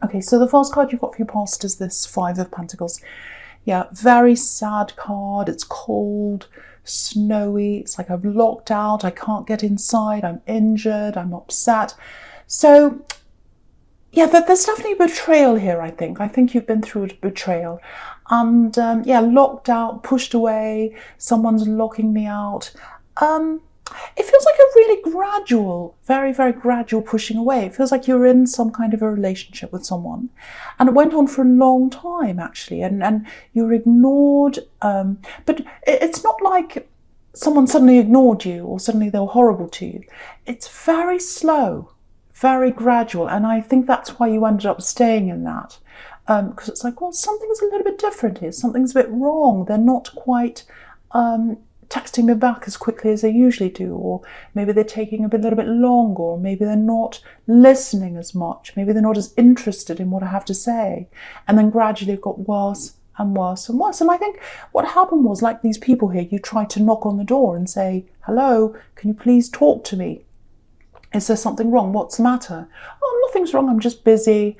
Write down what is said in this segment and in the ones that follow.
Okay, so the first card you've got for your past is this Five of Pentacles. Yeah, very sad card. It's cold, snowy. It's like I've locked out. I can't get inside. I'm injured. I'm upset. So, yeah, there's definitely betrayal here, I think. I think you've been through a betrayal. And, yeah, locked out, pushed away. Someone's locking me out. It feels like a really gradual, very, very gradual pushing away. It feels like you're in some kind of a relationship with someone. And it went on for a long time, actually. And you were ignored. But it's not like someone suddenly ignored you or suddenly they were horrible to you. It's very slow, very gradual. And I think that's why you ended up staying in that. Because it's like, well, something's a little bit different here. Something's a bit wrong. They're not quite texting me back as quickly as they usually do, or maybe they're taking a little bit longer, or maybe they're not listening as much, maybe they're not as interested in what I have to say. And then gradually it got worse and worse and worse. And I think what happened was, like these people here, you tried to knock on the door and say, hello, can you please talk to me? Is there something wrong? What's the matter? Oh, nothing's wrong, I'm just busy.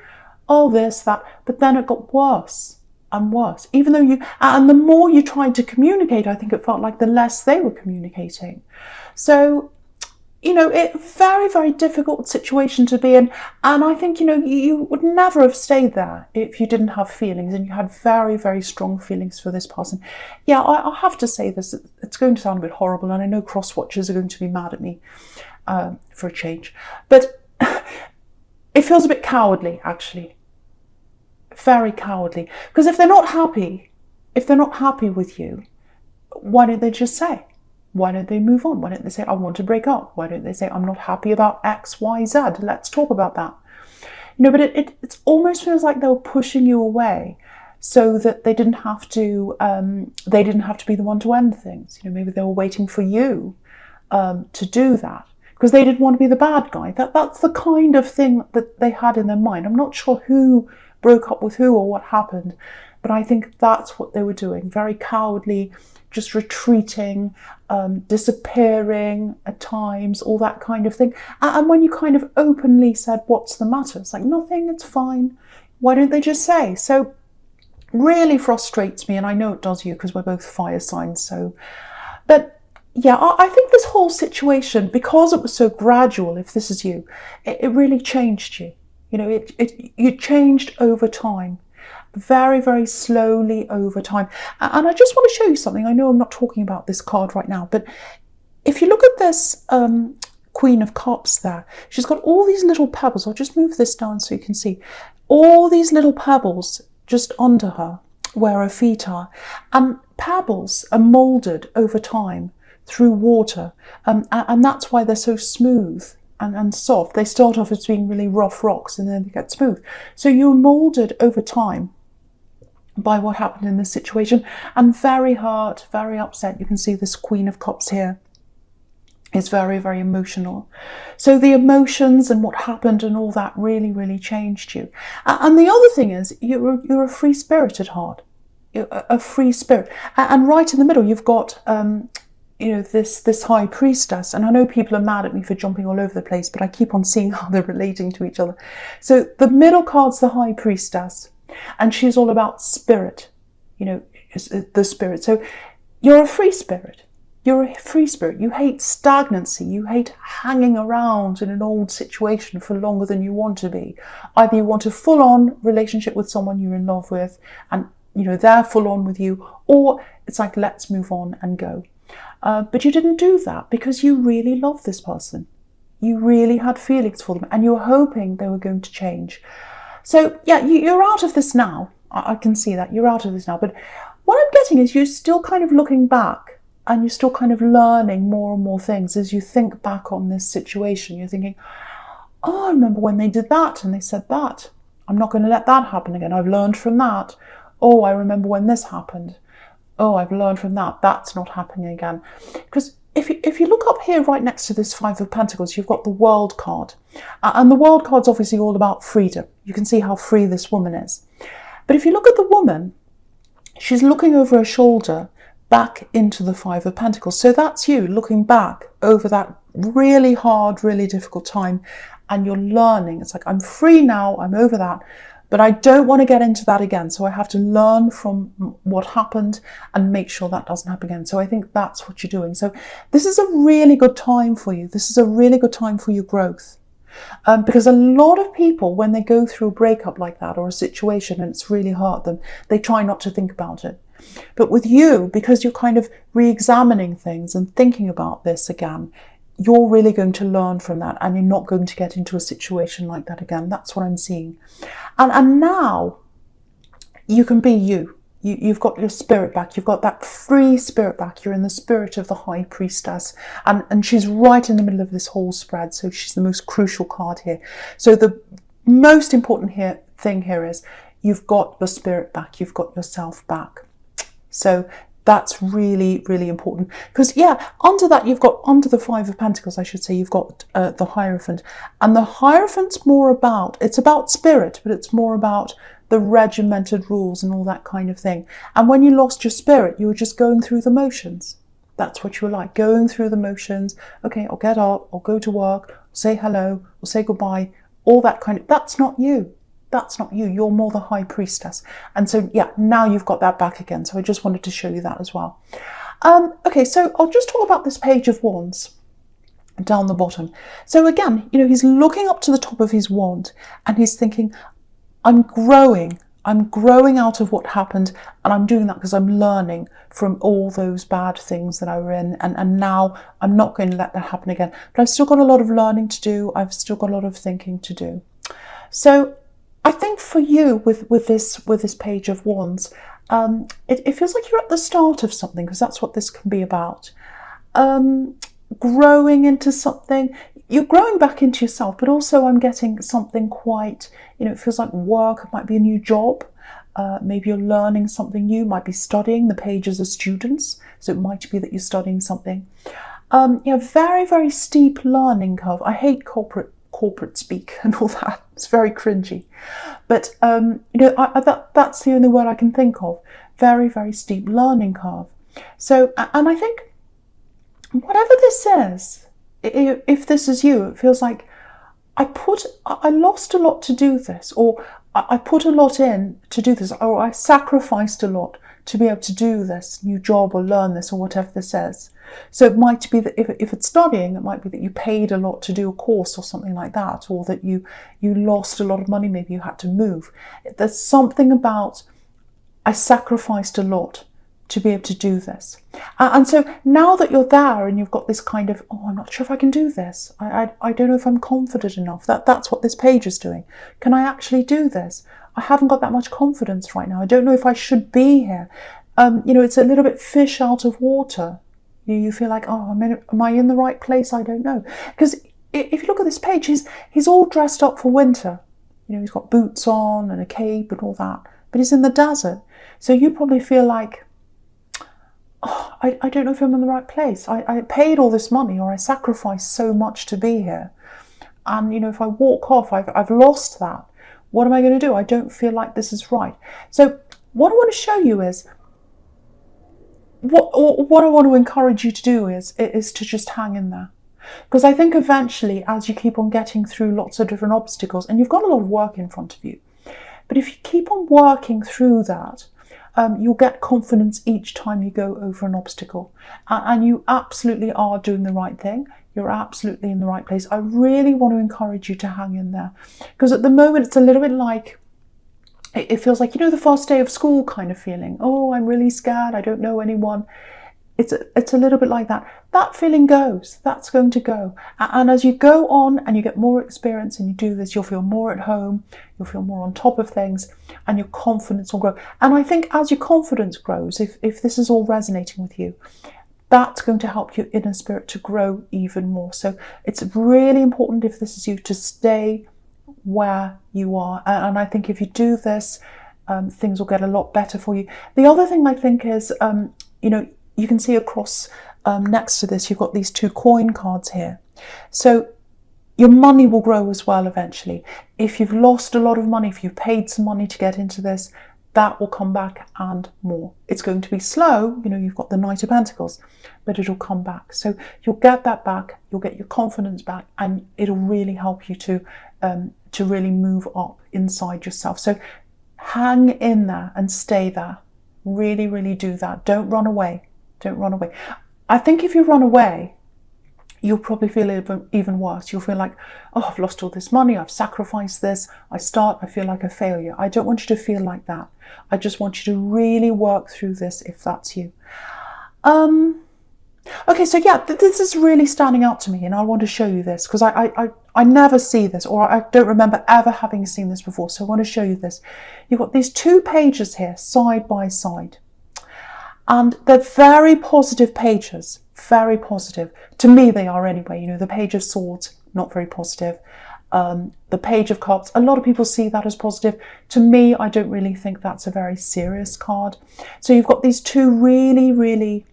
Oh, this, that. But then it got worse and worse. Even though and the more you tried to communicate, I think it felt like the less they were communicating. So, it's very, very difficult situation to be in. And I think, you would never have stayed there if you didn't have feelings and you had very, very strong feelings for this person. Yeah, I have to say this, it's going to sound a bit horrible, and I know cross-watchers are going to be mad at me for a change. But it feels a bit cowardly, actually. Very cowardly. Because if they're not happy with you, why don't they just say? Why don't they move on? Why don't they say, I want to break up? Why don't they say, I'm not happy about X, Y, Z? Let's talk about that. But it almost feels like they were pushing you away so that they didn't have to be the one to end things. Maybe they were waiting for you to do that because they didn't want to be the bad guy. That's the kind of thing that they had in their mind. I'm not sure who broke up with who or what happened, but I think that's what they were doing. Very cowardly, just retreating, disappearing at times, all that kind of thing. And when you kind of openly said, what's the matter? It's like, nothing, it's fine. Why don't they just say? So really frustrates me, and I know it does you because we're both fire signs. So, but yeah, I think this whole situation, because it was so gradual, if this is you, it really changed you. You changed over time, very, very slowly over time. And I just want to show you something. I know I'm not talking about this card right now, but if you look at this Queen of Cups there, she's got all these little pebbles. I'll just move this down so you can see. All these little pebbles just under her, where her feet are. And pebbles are moulded over time through water. And that's why they're so smooth and soft. They start off as being really rough rocks and then they get smooth. So you're moulded over time by what happened in this situation, and very hurt, very upset. You can see this Queen of Cups here is very, very emotional. So the emotions and what happened and all that really, really changed you. And the other thing is, you're a free spirit at heart. You're a free spirit. And right in the middle, you've got this high priestess. And I know people are mad at me for jumping all over the place, but I keep on seeing how they're relating to each other. So the middle card's the high priestess, and she's all about spirit, the spirit. So you're a free spirit. You're a free spirit. You hate stagnancy. You hate hanging around in an old situation for longer than you want to be. Either you want a full-on relationship with someone you're in love with and, they're full on with you, or it's like, let's move on and go. But you didn't do that because you really love this person. You really had feelings for them and you were hoping they were going to change. So yeah, you're out of this now. I can see that. You're out of this now. But what I'm getting is you're still kind of looking back and you're still kind of learning more and more things as you think back on this situation. You're thinking, oh, I remember when they did that and they said that. I'm not going to let that happen again. I've learned from that. Oh, I remember when this happened. Oh, I've learned from that. That's not happening again. Because if you look up here right next to this Five of Pentacles, you've got the World card. And the World card's obviously all about freedom. You can see how free this woman is. But if you look at the woman, she's looking over her shoulder back into the Five of Pentacles. So that's you looking back over that really hard, really difficult time and you're learning. It's like, I'm free now, I'm over that, but I don't want to get into that again. So I have to learn from what happened and make sure that doesn't happen again. So I think that's what you're doing. So this is a really good time for you. This is a really good time for your growth. Because a lot of people, when they go through a breakup like that or a situation and it's really hurt them, they try not to think about it. But with you, because you're kind of re-examining things and thinking about this again, you're really going to learn from that, and you're not going to get into a situation like that again. That's what I'm seeing. And now you can be you. You've got your spirit back. You've got that free spirit back. You're in the spirit of the High Priestess. And she's right in the middle of this whole spread. So she's the most crucial card here. So the most important thing here is you've got your spirit back. You've got yourself back. So that's really, really important. Because, yeah, under that, you've got, under the Five of Pentacles, I should say, you've got the Hierophant. And the Hierophant's more about, it's about spirit, but it's more about the regimented rules and all that kind of thing. And when you lost your spirit, you were just going through the motions. That's what you were like, going through the motions. Okay, I'll get up, I'll go to work, say hello, or say goodbye, all that kind of, that's not you. That's not you. You're more the High Priestess. And so, yeah, now you've got that back again. So I just wanted to show you that as well. Okay, so I'll just talk about this Page of Wands down the bottom. So again, you know, he's looking up to the top of his wand and he's thinking, I'm growing out of what happened, and I'm doing that because I'm learning from all those bad things that I were in, and now I'm not going to let that happen again. But I've still got a lot of learning to do. I've still got a lot of thinking to do. So I think for you with this Page of Wands, it feels like you're at the start of something, because that's what this can be about. Growing into something. You're growing back into yourself, but also I'm getting something quite, you know, it feels like work. It might be a new job. Maybe you're learning something new. Might be studying. The pages are students, so it might be that you're studying something. Yeah, very, very steep learning curve. I hate corporate speak and all that. It's very cringy. But, you know, that's the only word I can think of. Very, very steep learning curve. So, and I think whatever this is, if this is you, it feels like I lost a lot to do this, or I put a lot in to do this, or I sacrificed a lot to be able to do this new job or learn this or whatever this is. So it might be that if it's studying, it might be that you paid a lot to do a course or something like that, or that you lost a lot of money, maybe you had to move. There's something about, I sacrificed a lot to be able to do this. And so now that you're there and you've got this kind of, oh, I'm not sure if I can do this. I don't know if I'm confident enough. That's what this page is doing. Can I actually do this? I haven't got that much confidence right now. I don't know if I should be here. You know, it's a little bit fish out of water. You feel like, oh, am I in the right place? I don't know. Because if you look at this page, he's all dressed up for winter. You know, he's got boots on and a cape and all that. But he's in the desert. So you probably feel like, oh, I don't know if I'm in the right place. I paid all this money, or I sacrificed so much to be here. And, you know, if I walk off, I've lost that. What am I going to do? I don't feel like this is right. So what I want to show you is, what I want to encourage you to do is to just hang in there. Because I think eventually, as you keep on getting through lots of different obstacles, and you've got a lot of work in front of you, but if you keep on working through that, you'll get confidence each time you go over an obstacle. And you absolutely are doing the right thing. You're absolutely in the right place. I really want to encourage you to hang in there. Because at the moment, it's a little bit like, it feels like, you know, the first day of school kind of feeling. Oh, I'm really scared. I don't know anyone. It's a little bit like that. That feeling goes. That's going to go. And as you go on and you get more experience and you do this, you'll feel more at home. You'll feel more on top of things, and your confidence will grow. And I think as your confidence grows, if this is all resonating with you, that's going to help your inner spirit to grow even more. So it's really important, if this is you, to stay where you are. And I think if you do this, things will get a lot better for you. The other thing I think is, you know, you can see across next to this, you've got these two coin cards here. So your money will grow as well eventually. If you've lost a lot of money, if you've paid some money to get into this, that will come back and more. It's going to be slow, you know, you've got the Knight of Pentacles, but it'll come back. So you'll get that back, you'll get your confidence back, and it'll really help you to really move up inside yourself. So hang in there and stay there. Really, really do that. Don't run away. Don't run away. I think if you run away, you'll probably feel even worse. You'll feel like, oh, I've lost all this money, I've sacrificed this, I feel like a failure. I don't want you to feel like that. I just want you to really work through this if that's you. Okay, so yeah, this is really standing out to me, and I want to show you this because I never see this, or I don't remember ever having seen this before, so I want to show you this. You've got these two pages here, side by side, and they're very positive pages. Very positive. To me, they are anyway. You know, the Page of Swords, not very positive. The Page of Cups, a lot of people see that as positive. To me, I don't really think that's a very serious card. So you've got these two really, really,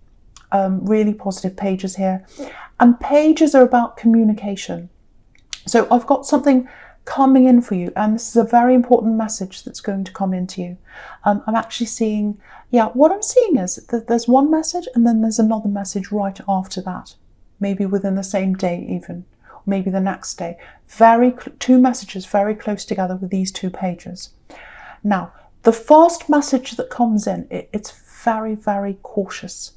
really positive pages here. And pages are about communication. So I've got something coming in for you, and this is a very important message that's going to come into you. I'm actually seeing, yeah, what I'm seeing is that there's one message and then there's another message right after that, maybe within the same day even, maybe the next day. Two messages very close together with these two pages. Now, the first message that comes in, it's very, very cautious.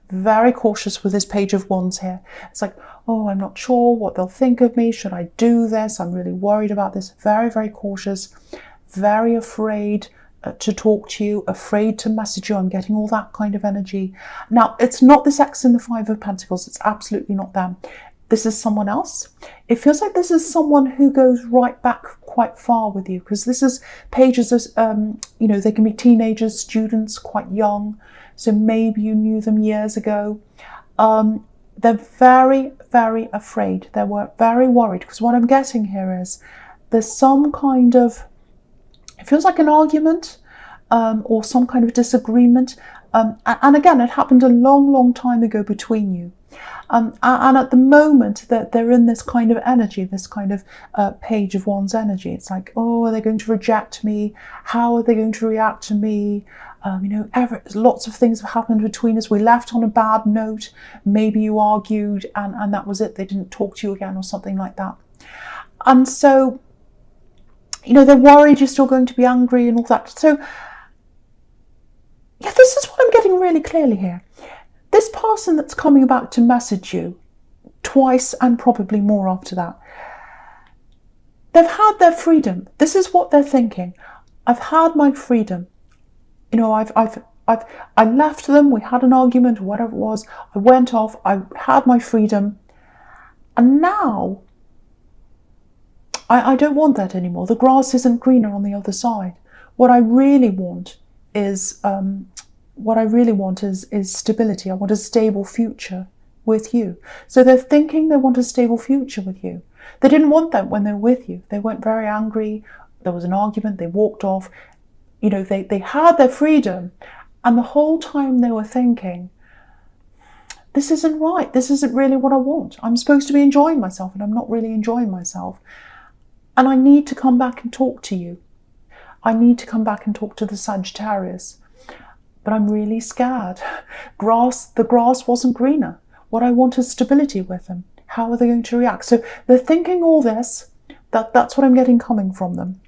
Very cautious with this Page of Wands here. It's like, oh, I'm not sure what they'll think of me. Should I do this? I'm really worried about this. Very, very cautious. Very afraid to talk to you. Afraid to message you. I'm getting all that kind of energy. Now, it's not this X in the Five of Pentacles. It's absolutely not them. This is someone else. It feels like this is someone who goes right back quite far with you, because this is pages of, you know, they can be teenagers, students, quite young. So maybe you knew them years ago. They're very, very afraid. They're very worried, because what I'm getting here is there's some kind of, it feels like an argument or some kind of disagreement. And again, it happened a long, long time ago between you. And at the moment that they're in this kind of energy, this kind of Page of Wands energy, it's like, oh, are they going to reject me? How are they going to react to me? You know, lots of things have happened between us. We left on a bad note. Maybe you argued and that was it. They didn't talk to you again or something like that. And so, you know, they're worried you're still going to be angry and all that. So, yeah, this is what I'm getting really clearly here. This person that's coming back to message you twice and probably more after that, they've had their freedom. This is what they're thinking. I've had my freedom. You know, I left them, we had an argument or whatever it was, I went off, I had my freedom, and now I don't want that anymore. The grass isn't greener on the other side. What I really want is stability. I want a stable future with you. So they're thinking they want a stable future with you. They didn't want that when they were with you. They went very angry, there was an argument, they walked off. You know, they had their freedom, and the whole time they were thinking, this isn't right. This isn't really what I want. I'm supposed to be enjoying myself, and I'm not really enjoying myself. And I need to come back and talk to you. I need to come back and talk to the Sagittarius. But I'm really scared. The grass wasn't greener. What I want is stability with them. How are they going to react? So they're thinking all this. That's what I'm getting coming from them.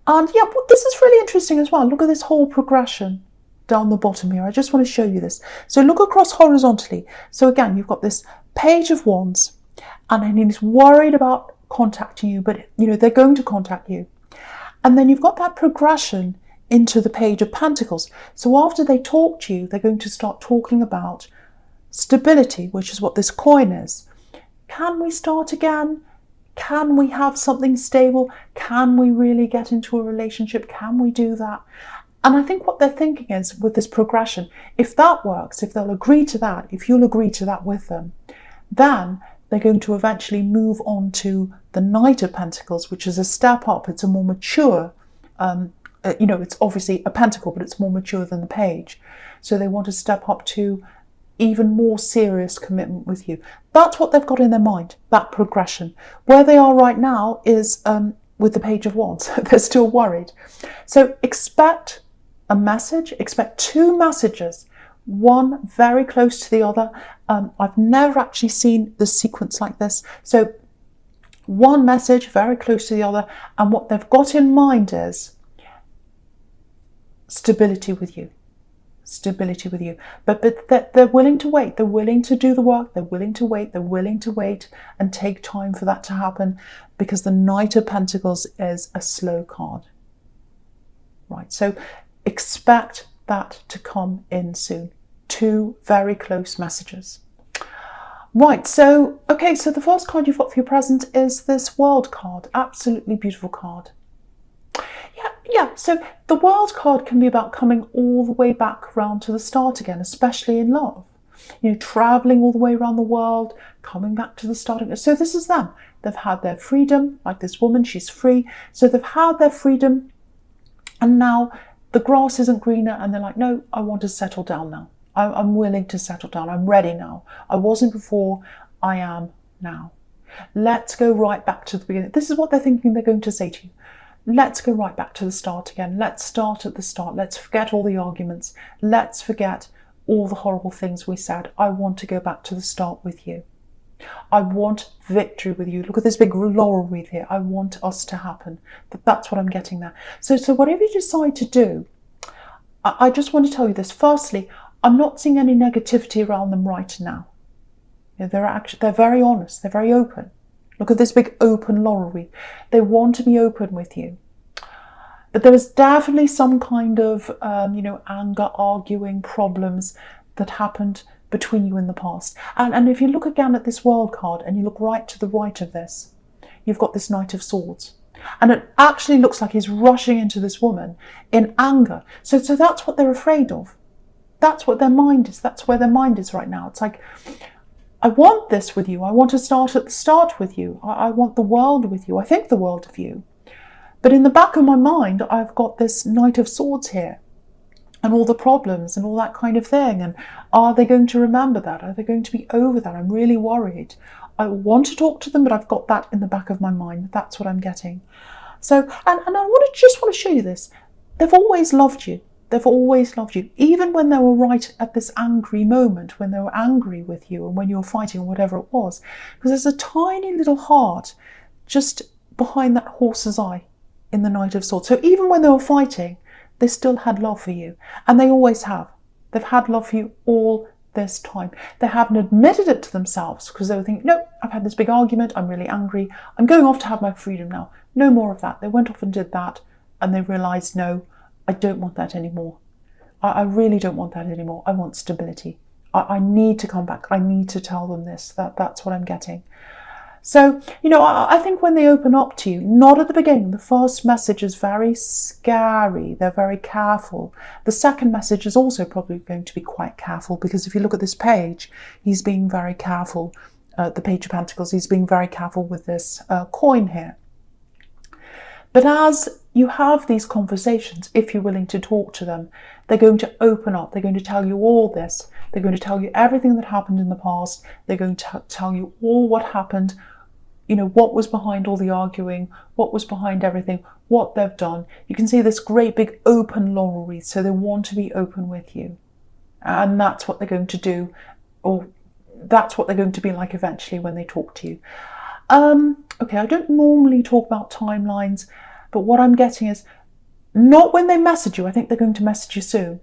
And yeah, but this is really interesting as well. Look at this whole progression down the bottom here. I just want to show you this. So look across horizontally. So again, you've got this Page of Wands, and he's worried about contacting you, but you know, they're going to contact you. And then you've got that progression into the Page of Pentacles. So after they talk to you, they're going to start talking about stability, which is what this coin is. Can we start again? Can we have something stable? Can we really get into a relationship? Can we do that? And I think what they're thinking is, with this progression, if that works, if they'll agree to that, if you'll agree to that with them, then they're going to eventually move on to the Knight of Pentacles, which is a step up. It's a more mature, you know, it's obviously a pentacle, but it's more mature than the Page. So they want to step up to even more serious commitment with you. That's what they've got in their mind, that progression. Where they are right now is with the Page of Wands. They're still worried. So expect a message, expect two messages, one very close to the other. I've never actually seen the sequence like this. So one message very close to the other, and what they've got in mind is stability with you. Stability with you. But they're willing to wait. They're willing to do the work. They're willing to wait. They're willing to wait and take time for that to happen, because the Knight of Pentacles is a slow card. Right, so expect that to come in soon. Two very close messages. Right, so, okay, so the first card you've got for your present is this World card. Absolutely beautiful card. Yeah, so the World card can be about coming all the way back round to the start again, especially in love. You know, travelling all the way around the world, coming back to the start again. So this is them. They've had their freedom, like this woman, she's free. So they've had their freedom, and now the grass isn't greener, and they're like, no, I want to settle down now. I'm willing to settle down. I'm ready now. I wasn't before, I am now. Let's go right back to the beginning. This is what they're thinking they're going to say to you. Let's go right back to the start again. Let's start at the start. Let's forget all the arguments. Let's forget all the horrible things we said. I want to go back to the start with you. I want victory with you. Look at this big laurel wreath here. I want us to happen. That's what I'm getting there. So whatever you decide to do, I just want to tell you this. Firstly, I'm not seeing any negativity around them right now. You know, they're very honest. They're very open. Look at this big open laurel wreath. They want to be open with you. But there was definitely some kind of, anger, arguing, problems that happened between you in the past. And if you look again at this World card and you look right to the right of this, you've got this Knight of Swords. And it actually looks like he's rushing into this woman in anger. So that's what they're afraid of. That's what their mind is. That's where their mind is right now. It's like, I want this with you. I want to start at the start with you. I want the world with you. I think the world of you. But in the back of my mind, I've got this Knight of Swords here and all the problems and all that kind of thing. And are they going to remember that? Are they going to be over that? I'm really worried. I want to talk to them, but I've got that in the back of my mind. That's what I'm getting. So, and I just want to show you this. They've always loved you. They've always loved you, even when they were right at this angry moment, when they were angry with you and when you were fighting or whatever it was. Because there's a tiny little heart just behind that horse's eye in the Knight of Swords. So even when they were fighting, they still had love for you. And they always have. They've had love for you all this time. They haven't admitted it to themselves because they were thinking, no, I've had this big argument. I'm really angry. I'm going off to have my freedom now. No more of that. They went off and did that. And they realised, no, I don't want that anymore. I really don't want that anymore. I want stability. I need to come back. I need to tell them this. That's what I'm getting. So, I think when they open up to you, not at the beginning, the first message is very scary. They're very careful. The second message is also probably going to be quite careful, because if you look at this page, he's being very careful. The Page of Pentacles, he's being very careful with this coin here. But as you have these conversations, if you're willing to talk to them, they're going to open up. They're going to tell you all this. They're going to tell you everything that happened in the past. They're going to tell you all what happened, what was behind all the arguing, what was behind everything, what they've done. You can see this great big open laurel wreath. So they want to be open with you. And that's what they're going to do, or that's what they're going to be like eventually when they talk to you. Okay, I don't normally talk about timelines, but what I'm getting is not when they message you. I think they're going to message you soon.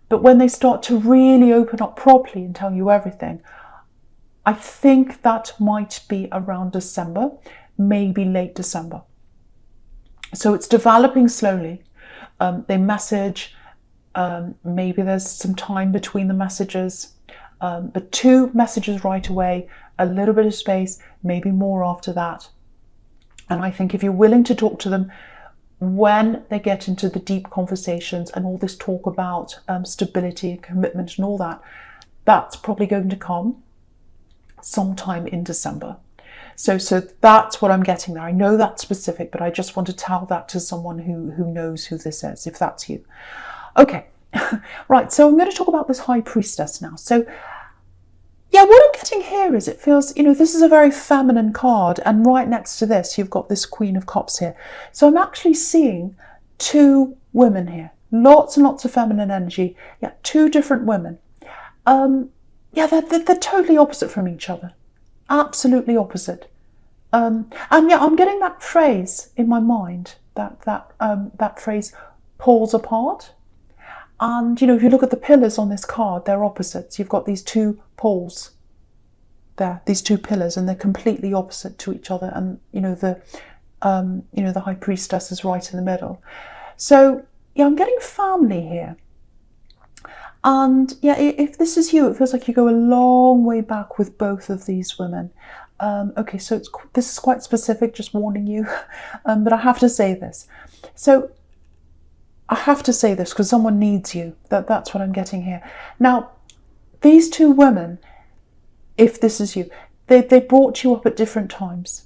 But when they start to really open up properly and tell you everything, I think that might be around December, maybe late December. So it's developing slowly. They message, maybe there's some time between the messages, but 2 messages right away, a little bit of space, maybe more after that. And I think if you're willing to talk to them, when they get into the deep conversations and all this talk about stability, commitment and all that, that's probably going to come sometime in December. So that's what I'm getting there. I know that's specific, but I just want to tell that to someone who knows who this is, if that's you. Okay, right, so I'm going to talk about this High Priestess now. So yeah, what I'm getting here is it feels, this is a very feminine card, and right next to this, you've got this Queen of Cups here. So I'm actually seeing two women here. Lots and lots of feminine energy. Yeah, two different women. Yeah, they're totally opposite from each other. Absolutely opposite. And yeah, I'm getting that phrase in my mind, that phrase, poles apart. And, if you look at the pillars on this card, they're opposites. You've got these two poles there, these two pillars, and they're completely opposite to each other. And, the High Priestess is right in the middle. So, yeah, I'm getting family here. And, yeah, if this is you, it feels like you go a long way back with both of these women. Okay, so this is quite specific, just warning you. But I have to say this. So, I have to say this because someone needs you. That's what I'm getting here. Now, these two women, if this is you, they brought you up at different times.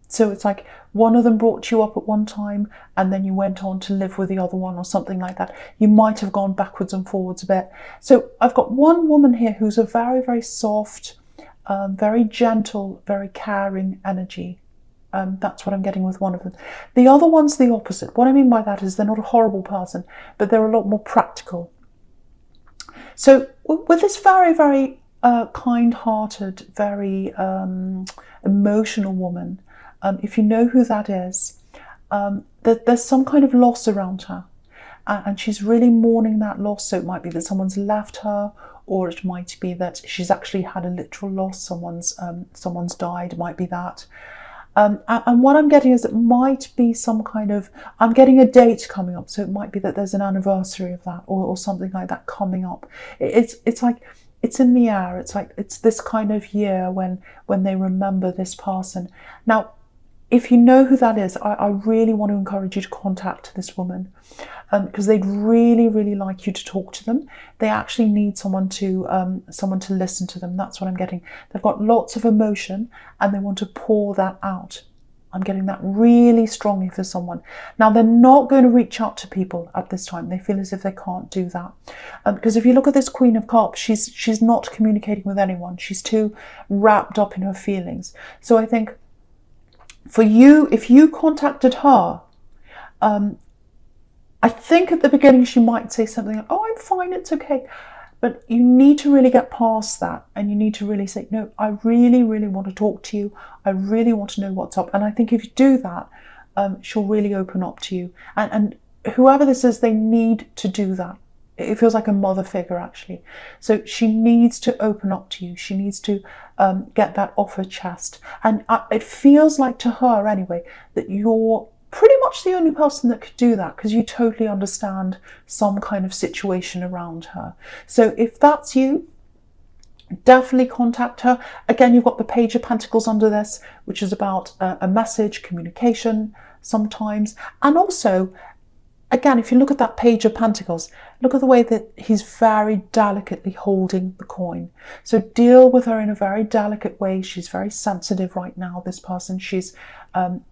So it's like one of them brought you up at one time and then you went on to live with the other one or something like that. You might have gone backwards and forwards a bit. So I've got one woman here who's a very, very soft, very gentle, very caring energy. That's what I'm getting with one of them. The other one's the opposite. What I mean by that is they're not a horrible person, but they're a lot more practical. So with this very, very kind-hearted, very emotional woman, if you know who that is, there's some kind of loss around her. And she's really mourning that loss. So it might be that someone's left her, or it might be that she's actually had a literal loss. Someone's died. It might be that. And what I'm getting is it might be some kind of, I'm getting a date coming up, so it might be that there's an anniversary of that or something like that coming up. It's like, it's in the air. It's like, it's this kind of year when they remember this person. Now, if you know who that is, I really want to encourage you to contact this woman because they'd really, really like you to talk to them. They actually need someone to listen to them. That's what I'm getting. They've got lots of emotion and they want to pour that out. I'm getting that really strongly for someone. Now, they're not going to reach out to people at this time. They feel as if they can't do that. Because if you look at this Queen of Cups, she's not communicating with anyone. She's too wrapped up in her feelings. So I think for you, if you contacted her, I think at the beginning she might say something like, oh, I'm fine, it's okay. But you need to really get past that and you need to really say, no, I really, really want to talk to you. I really want to know what's up. And I think if you do that, she'll really open up to you. And whoever this is, they need to do that. It feels like a mother figure, actually. So she needs to open up to you. She needs to get that off her chest. And it feels like to her, anyway, that you're pretty much the only person that could do that because you totally understand some kind of situation around her. So if that's you, definitely contact her. Again, you've got the Page of Pentacles under this, which is about a message, communication sometimes. And also, again, if you look at that Page of Pentacles, look at the way that he's very delicately holding the coin. So deal with her in a very delicate way. She's very sensitive right now, this person. She's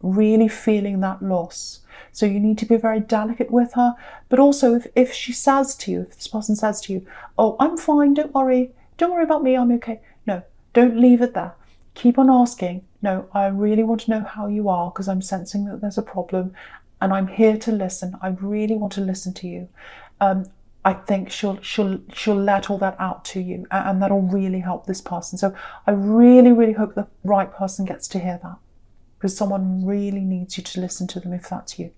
really feeling that loss. So you need to be very delicate with her. But also, if she says to you, if this person says to you, oh, I'm fine, don't worry about me, I'm okay. No, don't leave it there. Keep on asking. No, I really want to know how you are because I'm sensing that there's a problem. And I'm here to listen. I really want to listen to you. I think she'll let all that out to you, and that'll really help this person. So I really, really hope the right person gets to hear that, because someone really needs you to listen to them if that's you.